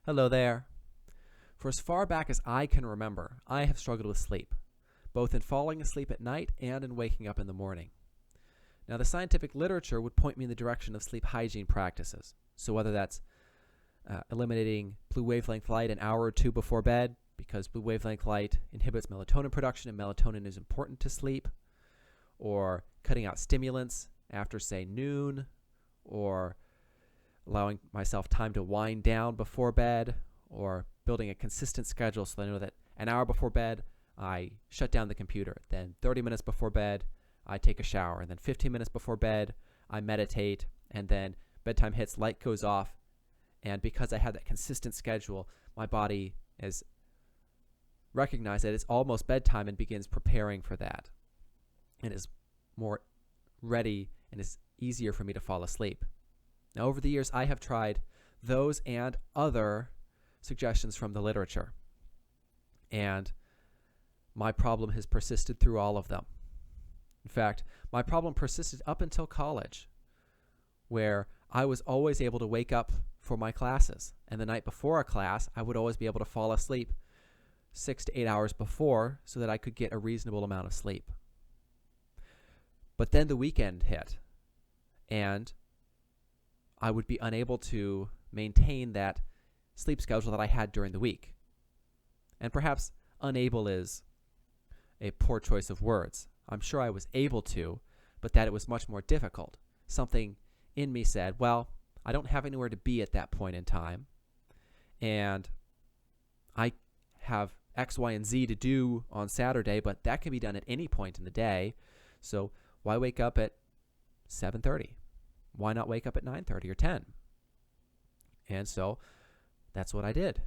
Hello there. For as far back as I can remember, I have struggled with sleep, both in falling asleep at night and in waking up in the morning. Now, the scientific literature would point me in the direction of sleep hygiene practices. So whether that's eliminating blue wavelength light an hour or two before bed, because blue wavelength light inhibits melatonin production and melatonin is important to sleep, or cutting out stimulants after, say, noon, or allowing myself time to wind down before bed, or building a consistent schedule so that I know that an hour before bed, I shut down the computer. Then 30 minutes before bed, I take a shower. And then 15 minutes before bed, I meditate. And then bedtime hits, light goes off. And because I have that consistent schedule, my body has recognized that it's almost bedtime and begins preparing for that. And is more ready and is easier for me to fall asleep. Now, over the years, I have tried those and other suggestions from the literature. And my problem has persisted through all of them. In fact, my problem persisted up until college, where I was always able to wake up for my classes. And the night before a class, I would always be able to fall asleep 6 to 8 hours before so that I could get a reasonable amount of sleep. But then the weekend hit, and I would be unable to maintain that sleep schedule that I had during the week. And perhaps unable is a poor choice of words. I'm sure I was able to, but that it was much more difficult. Something in me said, well, I don't have anywhere to be at that point in time, and I have X, Y, and Z to do on Saturday, but that can be done at any point in the day. So why wake up at 7:30? Why not wake up at 9:30 or 10? And so that's what I did.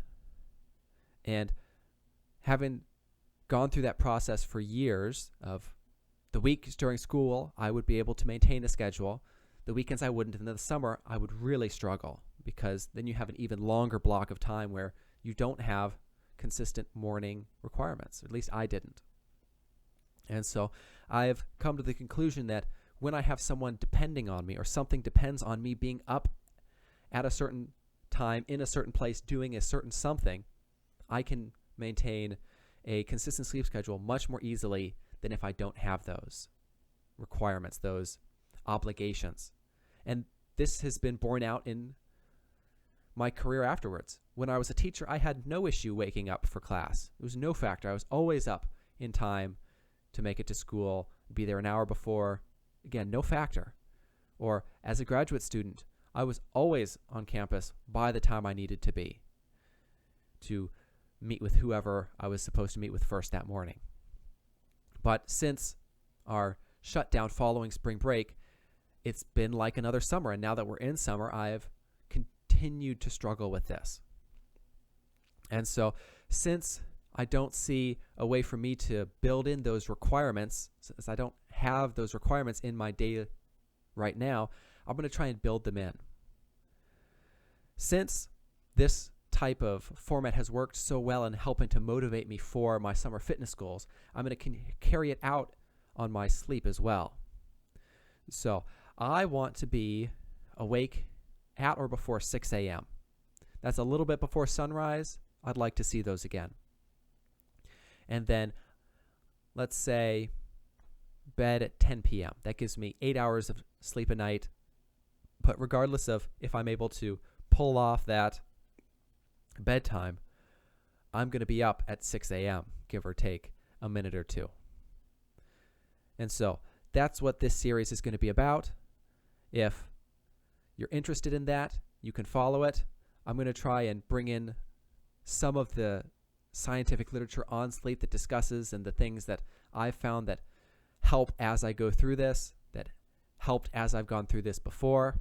And having gone through that process for years of the weeks during school, I would be able to maintain a schedule. The weekends I wouldn't. And in the summer, I would really struggle because then you have an even longer block of time where you don't have consistent morning requirements. At least I didn't. And so I've come to the conclusion that when I have someone depending on me or something depends on me being up at a certain time in a certain place doing a certain something, I can maintain a consistent sleep schedule much more easily than if I don't have those requirements, those obligations. And this has been borne out in my career afterwards. When I was a teacher, I had no issue waking up for class. It was no factor. I was always up in time to make it to school, be there an hour before. Again, no factor. Or as a graduate student, I was always on campus by the time I needed to be to meet with whoever I was supposed to meet with first that morning. But since our shutdown following spring break, it's been like another summer. And now that we're in summer, I've continued to struggle with this. And so since I don't see a way for me to build in those requirements, since I don't have those requirements in my day right now, I'm going to try and build them in. Since this type of format has worked so well in helping to motivate me for my summer fitness goals, I'm going to carry it out on my sleep as well. So I want to be awake at or before 6 a.m. That's a little bit before sunrise. I'd like to see those again. And then let's say bed at 10 p.m. That gives me 8 hours of sleep a night. But regardless of if I'm able to pull off that bedtime, I'm going to be up at 6 a.m., give or take a minute or two. And so that's what this series is going to be about. If you're interested in that, you can follow it. I'm going to try and bring in some of the scientific literature on sleep that discusses and the things that I've found that help as I go through this, that helped as I've gone through this before.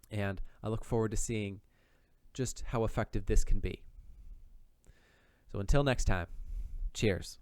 And I look forward to seeing just how effective this can be. So until next time, cheers.